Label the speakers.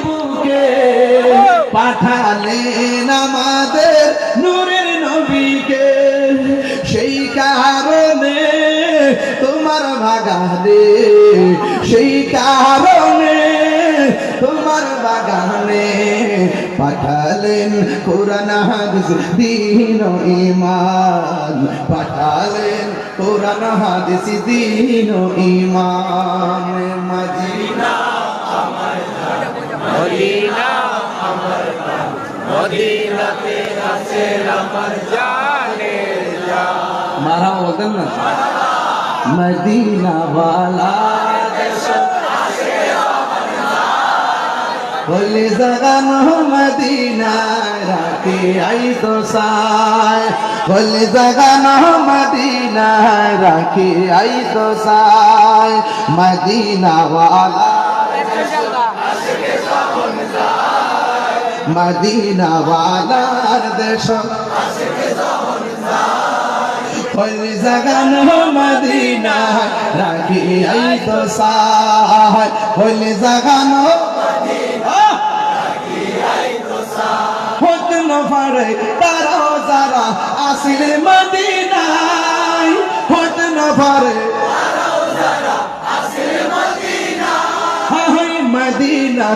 Speaker 1: বুকে পাঠালেন আমাদের নূরের নবীকে। সেই কারণে তোমার বাগানে, সেই কারণে তোমার বাগানে পাঠালেন কোরআন হাদিস দ্বীন ও ঈমান, পাঠালেন কোরআন হাদিস দ্বীন ও ঈমান। মদিনা আমার মদিনা আমার মদিনাতে আছে আমার জানের জান। মারা বলতেন না, মদিনা वाला বলে জাগানো মদিনা রাখি আই তো সায়, বলে জাগানো মদিনা রাখি আই তো সায়। মদিনা वाला মদিনা वालाর দেশ বলে জাগানো মদিনা রাখি আই তো সায়, বলে জাগানো হতে না পারে তারাও যারা আসিলে মদিনায়, হতে না পারে তারাও যারা আসিলে মদিনায়। মদিনা